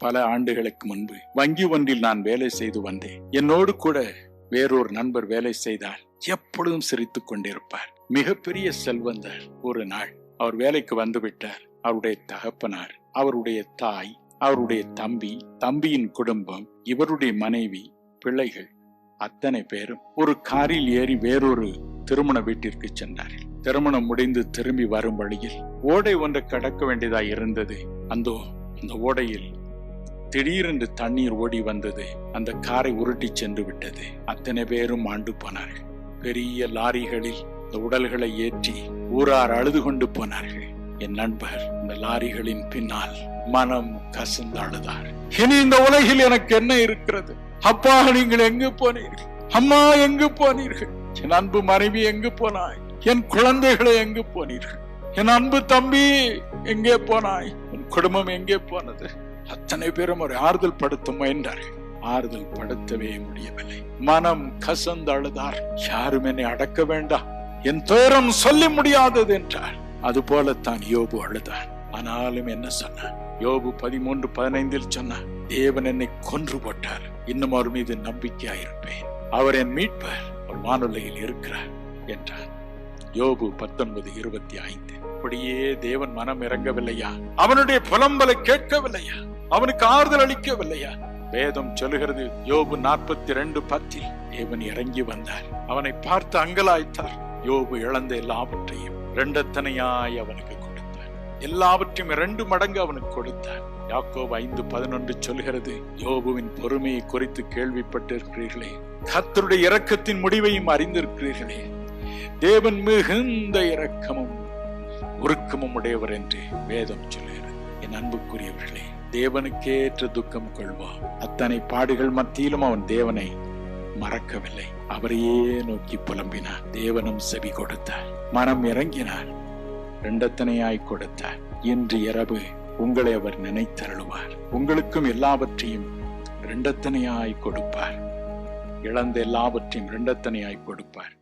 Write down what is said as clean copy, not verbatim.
பல ஆண்டுகளுக்கு முன்பு வங்கி ஒன்றில் நான் வேலை செய்து வந்தேன். என்னோடு கூட வேறொரு நண்பர் வேலை செய்தார். எப்பொழுதும் சிரித்துக் கொண்டிருப்பார். மிகப்பெரிய செல்வந்தர். ஒரு நாள் அவர் வேலைக்கு வந்து விட்டார். அவருடைய தகப்பனார், அவருடைய தாய், அவருடைய தம்பி, தம்பியின் குடும்பம், இவருடைய மனைவி, பிள்ளைகள் அத்தனை பேரும் ஒரு காரில் ஏறி வேறொரு திருமண வீட்டிற்கு சென்றார்கள். திருமணம் முடிந்து திரும்பி வரும் வழியில் ஓடை ஒன்றை கடக்க வேண்டியதாய் இருந்தது. அந்த ஓடையில் திடீரென்று தண்ணீர் ஓடி வந்தது. அந்த காரை உருட்டி சென்று விட்டது. அத்தனை பேரும் மாண்டு போனார்கள். பெரிய லாரிகளில் இந்த உடல்களை ஏற்றி ஊரார் அழுது கொண்டு போனார்கள். என் நண்பர் இந்த லாரிகளின் பின்னால் மனம் கசந்து அழுதார். இனி இந்த உலகில் எனக்கு என்ன இருக்கிறது? அப்பா, நீங்கள் எங்கு போனீர்கள்? அம்மா, எங்கு போனீர்கள்? என் அன்பு மனைவி எங்கு போனாய்? என் குழந்தைகளை எங்கு போனீர்கள்? என் அன்பு தம்பி எங்கே போனாய்? உன் குடும்பம் எங்கே போனது? அத்தனை பேரும் ஒரு ஆறுதல் படுத்த முயன்றார்கள். ஆறுதல் படுத்தவே முடியவில்லை. மனம் கசந்து அழுதார். யாரும் என்னை அடக்க வேண்டாம், என் துயரம் சொல்ல முடியாதது என்றார். அது போலத்தான் யோபு அழுதார். ஆனாலும் என்ன சொன்னார்? யோபு 13:15 சொன்னார், தேவன் என்னை கொன்று போட்டார், இன்னும் அவர் மீது நம்பிக்கையாயிருப்பேன். அவர் என் மீட்பர், ஒரு வானொலியில் இருக்கிறார் என்றார். யோபு 19:25. அப்படியே தேவன் மனம் இறங்கவில்லையா? அவனுடைய புலம்பலை கேட்கவில்லையா? அவனுக்கு ஆறுதல் அளிக்கவில்லையா? வேதம் சொல்லுகிறது, யோபு 42:10 தேவன் இறங்கி வந்தார். அவனை பார்த்து அங்கலாய்த்தார். யோபு இழந்த எல்லாவற்றையும் இரண்டத்தனையாய் அவனுக்கு கொடுத்தார். எல்லாவற்றையும் 2 மடங்கு அவனுக்கு கொடுத்தார். யாக்கோபு 5:11 சொல்கிறது, யோபுவின் பொறுமையை குறித்து கேள்விப்பட்டிருக்கிறீர்களே, கர்த்தருடைய இரக்கத்தின் முடிவையும் அறிந்திருக்கிறீர்களே. தேவன் மிகுந்த இரக்கமும் உருக்கமும் உடையவர் என்று வேதம் சொல்லுகிறது. என் அன்புக்குரியவர்களே, தேவனுக்கேற்ற துக்கம் கொள்வோம். அத்தனை பாடுகள் மத்தியிலும் அவன் தேவனை மறக்கவில்லை. அவரையே நோக்கி புலம்பினார். தேவனும் செவி கொடுத்தார், மனம் இறங்கினார், இரண்டத்தனையாய் கொடுத்தார். இன்று இரவு உங்களை அவர் நினைத்தருளுவார். உங்களுக்கும் எல்லாவற்றையும் இரண்டத்தனையாய் கொடுப்பார். இழந்த எல்லாவற்றையும் இரண்டத்தனையாய் கொடுப்பார்.